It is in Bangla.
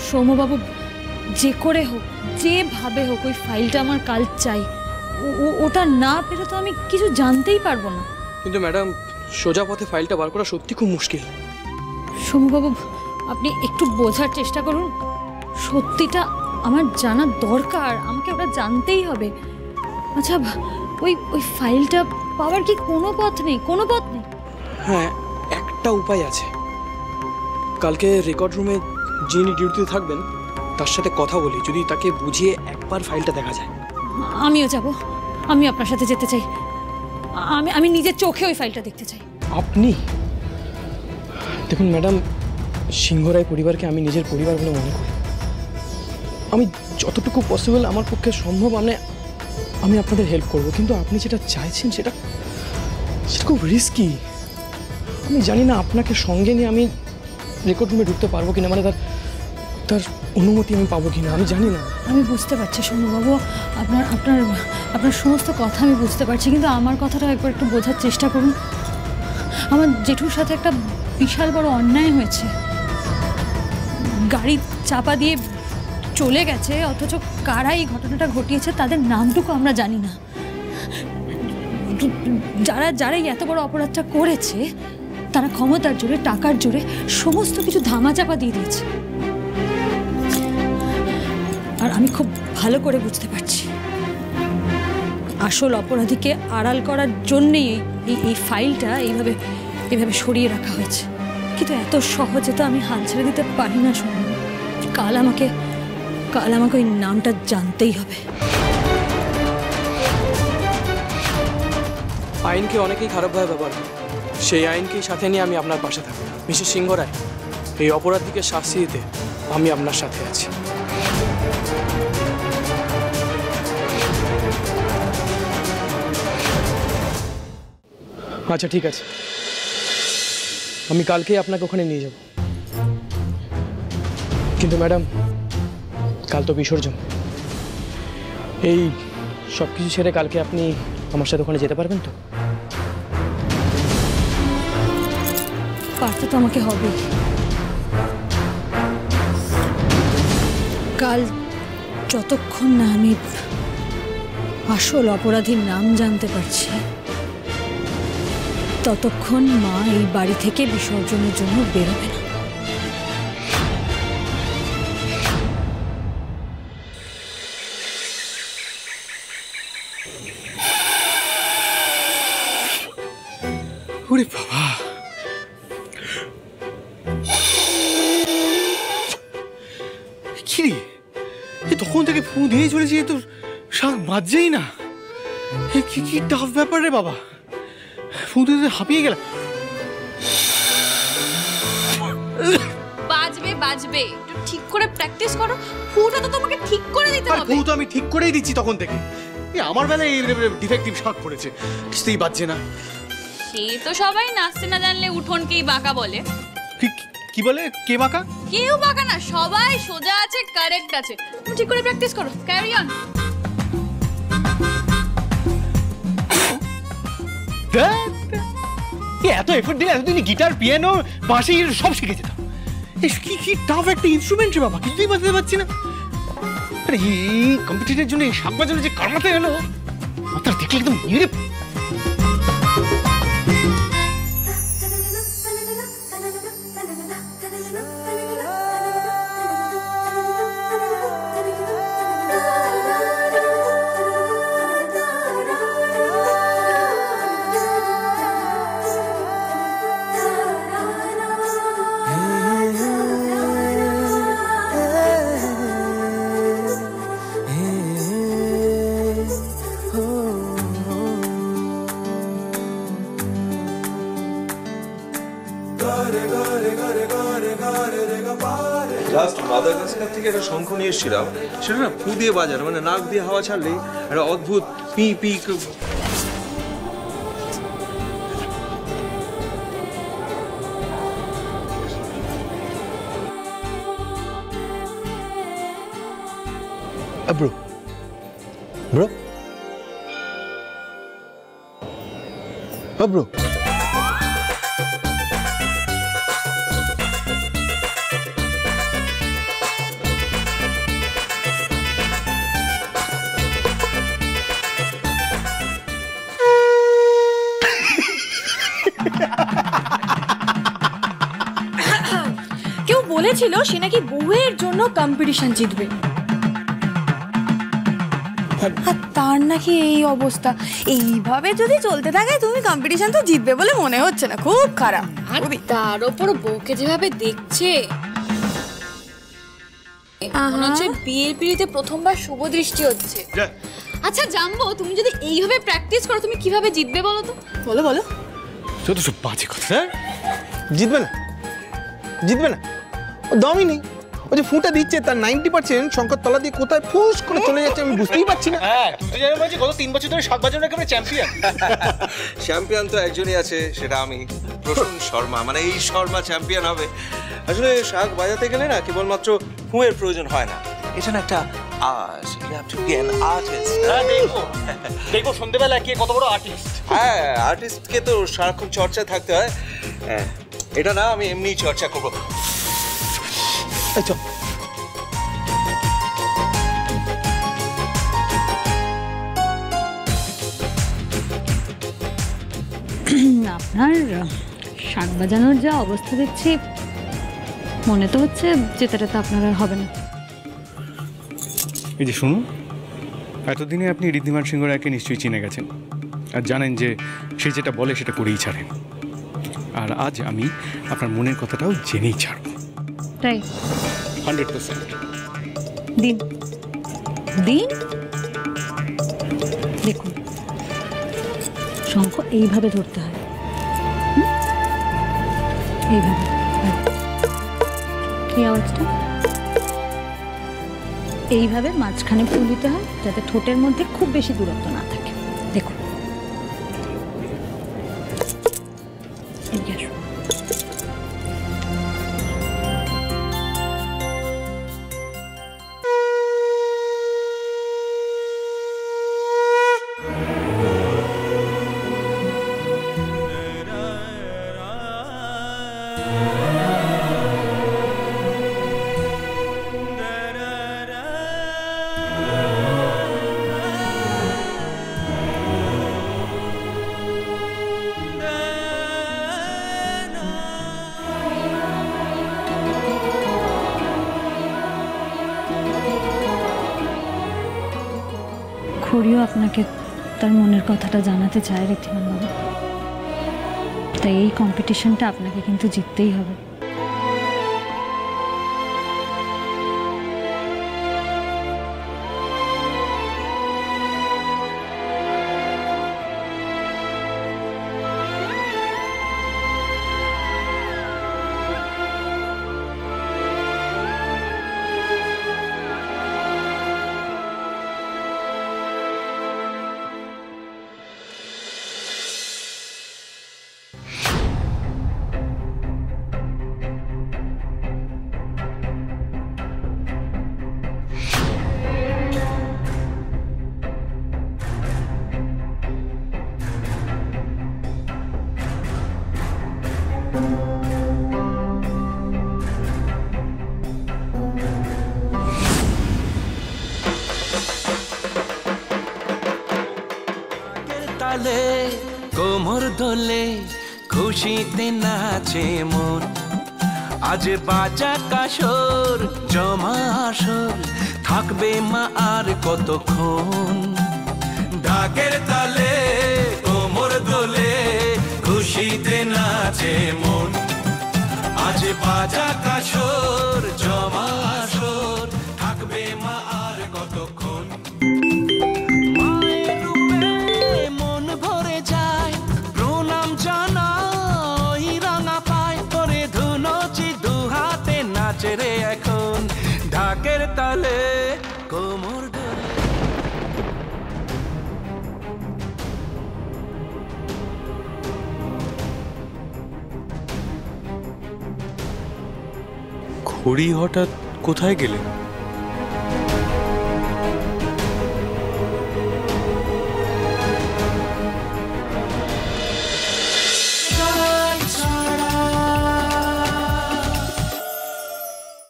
সৌম্যবাবু যে করে হোক, যেভাবে হোক ওই ফাইলটা আমার কাল চাই। ওটা না পেলে তো আমি কিছু জানতেই পারবো না। কিন্তু ম্যাডাম, সোজা পথে ফাইলটা বার করা সত্যি খুব মুশকিল। সৌম্যবাবু, আপনি একটু বোঝার চেষ্টা করুন। সত্যিটা আমার জানা দরকার, আমাকে ওটা জানতেই হবে। আচ্ছা, ওই ফাইলটা পাওয়ার কি কোনো পথ নেই? কোনো পথ নেই? হ্যাঁ, একটা উপায় আছে। কালকে রেকর্ড রুমে যিনি ডিউটিতে থাকবেন তার সাথে কথা বলি, যদি তাকে বুঝিয়ে একবার ফাইলটা দেখা যায়। আমিও যাব, আমি আপনার সাথে যেতে চাই। আমি নিজের চোখে ওই ফাইলটা দেখতে চাই। আপনি দেখুন ম্যাডাম, সিংহরায় পরিবারকে আমি নিজের পরিবার বলে মনে করি। আমি যতটুকু পসিবল আমার পক্ষে সম্ভব আমি আপনাদের হেল্প করব, কিন্তু আপনি যেটা চাইছেন সেটা খুব রিস্কি। আমি জানি না আপনাকে সঙ্গে নিয়ে আমি রেকর্ড রুমে ঢুকতে পারবো কিনা, মানে তার অনুমতি আমি পাবো কিনা আমি জানি না। আমি বুঝতে পারছি সৌম্যবাবু, আপনার সমস্ত কথা আমি বুঝতে পারছি, কিন্তু আমার কথাটা একবার একটু বোঝার চেষ্টা করুন। আমার জেঠুর সাথে একটা বিশাল বড় অন্যায় হয়েছে। গাড়ি চাপা দিয়ে চলে গেছে, অথচ কারা এই ঘটনাটা ঘটিয়েছে তাদের নামটুকু আমরা জানি না। যারা এত বড় অপরাধটা করেছে তারা ক্ষমতার জোরে, টাকার জোরে সমস্ত কিছু ধামাচাপা দিয়ে দিয়েছে। আর আমি খুব ভালো করে বুঝতে পারছি আসল অপরাধীকে আড়াল করার জন্যেই এই ফাইলটা এইভাবে সরিয়ে রাখা হয়েছে। কিন্তু এত সহজে তো আমি হাল ছেড়ে দিতে পারি না শুনুন। কাল আমাকে ওই নামটা জানতেই হবে। আইনকে অনেকেই খারাপভাবে ব্যবহার করে, সেই আইনকেই সাথে নিয়ে আমি আপনার পাশে থাকবো। মিসেস সিংহ রায়, এই অপরাধীকে শাস্তি দিতে আমি আপনার সাথে আছি। আচ্ছা ঠিক আছে, আমি কালকেই আপনাকে ওখানে নিয়ে যাব। কিন্তু ম্যাডাম, কাল তো বিসর্জন। এই সব কিছু ছেড়ে কালকে আপনি আমার সাথে ওখানে যেতে পারবেন তো? পারতে তো আমাকে হবে। কাল যতক্ষণ না আমি আসল অপরাধীর নাম জানতে পারছি ততক্ষণ মা এই বাড়ি থেকে বিসর্জনের জন্য বেরোবে না। ওরে বাবা, কি তখন থেকে ফু দিয়ে চলেছি, তো শাক বাজছেই না। কি টাফ ব্যাপার রে বাবা, ফু দিতে হাঁপিয়ে গেলাম। বাজবে একটু ঠিক করে প্র্যাকটিস করো। ফুটা তো তোমাকে ঠিক করে দিতে হবে। ফু তো আমি ঠিক করেই দিচ্ছি তখন থেকে। আমার বেলায় এই ডিফেক্টিভ শাক পড়েছে, কিছুতেই বাজছে না। সে তো সবাই নাচতে না জানলে উঠোনকেই বাঁকা বলে। কি বলে? কে বাঁকা? কেউ বাঁকা না, সবাই সোজা আছে, কারেক্ট আছে। তুমি ঠিক করে প্র্যাকটিস করো, ক্যারি অন। এত এফোর্ট দিলে এতদিন গিটার, পিয়ানো, বাঁশি সব শিখে যেতাম। কি টাফ একটা ইনস্ট্রুমেন্ট রে বাবা, কিছুই বাজাতে পারছি না। আরে এই কম্পিটিশনের জন্য শাক বাজানো যে কারমাতে গেল, মাথার দেখলে একদম নিরে। লাস্ট মাদার কাছের থেকে একটা শঙ্খ নিয়ে এসেছিলাম, সেটা না ফু দিয়ে বাজানো, মানে নাক দিয়ে হাওয়া ছাড়লেই একটা অদ্ভুত P P. Bro bro bro বলেছিল সে নাকি বউয়ের জন্য কম্পিটিশন জিতবে, আর তার নাকি এই অবস্থা। এইভাবে যদি চলতে থাকে তুমি কম্পিটিশন তো জিতবে বলে মনে হচ্ছে না, খুব খারাপ। আর তার ওপর বউকে যেভাবে দেখছে মনে হচ্ছে বিয়ের পিড়িতে প্রথমবার শুভ দৃষ্টি হচ্ছে। আচ্ছা জানবো, তুমি যদি এইভাবে প্র্যাকটিস করো তুমি কিভাবে জিতবে বলো তো? বলো বলো। যত সব বাজে কথা। স্যার জিতবে না, জিতবে না, ও দমই নেই। ও যে ফুঁটা দিচ্ছে তার 90% শঙ্কর তলা দিয়ে কোথায় ফুস করে চলে যাচ্ছে আমি বুঝতেই পারছি না। হ্যাঁ তুই জানো বলছি গত 3 বছর ধরে শাক বাজানো একেবারে চ্যাম্পিয়ন। চ্যাম্পিয়ন তো একজনই আছে, সেটা আমি, প্রসূন শর্মা। মানে এই শর্মা চ্যাম্পিয়ন হবে। আসলে শাক বাজাতে গেলে না কেবলমাত্র ফুঁয়ের প্রয়োজন হয় না, এটা না একটা art. You have to be an artist. হ্যাঁ দেখো দেখো সন্ধ্যেবেলা কে কত বড় আর্টিস্ট। হ্যাঁ, আর্টিস্টকে তো সারাক্ষণ চর্চায় থাকতে হয়। হ্যাঁ, এটা না আমি এমনি চর্চা করবো। আচ্ছা আপনার শাক বাজানোর যা অবস্থা দেখছি, মনে তো হচ্ছে যেটাতে আপনার আর হবে না। এই যে শুনুন, এতদিনে আপনি ঋদ্ধিমান সিংহ রায়কে নিশ্চয়ই চিনে গেছেন আর জানেন যে সে যেটা বলে সেটা করেই ছাড়েন। আর আজ আমি আপনার মনের কথাটাও জেনেই ছাড়ব। তাই 100%। দিন দিন দেখুন, শঙ্খ এইভাবে ধরতে হয়, এইভাবে। কি আওয়াজটা? এইভাবে মাঝখানে ফুল দিতে হয় যাতে ঠোঁটের মধ্যে খুব বেশি দূরত্ব না থাকে। দেখুন, এদিকে আসুন। খড়িও আপনাকে তার মনের কথাটা জানাতে চায় ঋদ্ধিমান বাবু, তাই এই কম্পিটিশনটা আপনাকে কিন্তু জিততেই হবে। তালে কোমর দোলে খুশিতে নাচে মন, আজ বাজা কাসর জমা আসর থাকবে মা আর কতক্ষণ। ঢাকের তালে কোমর দোলে খুশিতে নাচে মন, আজ বাজা কাসর জমা আসর থাকবে মা আর কতক্ষণ। রে এখন ঢাকের তালে কোমর দোলে। খড়ি হঠাৎ কোথায় গেলেন?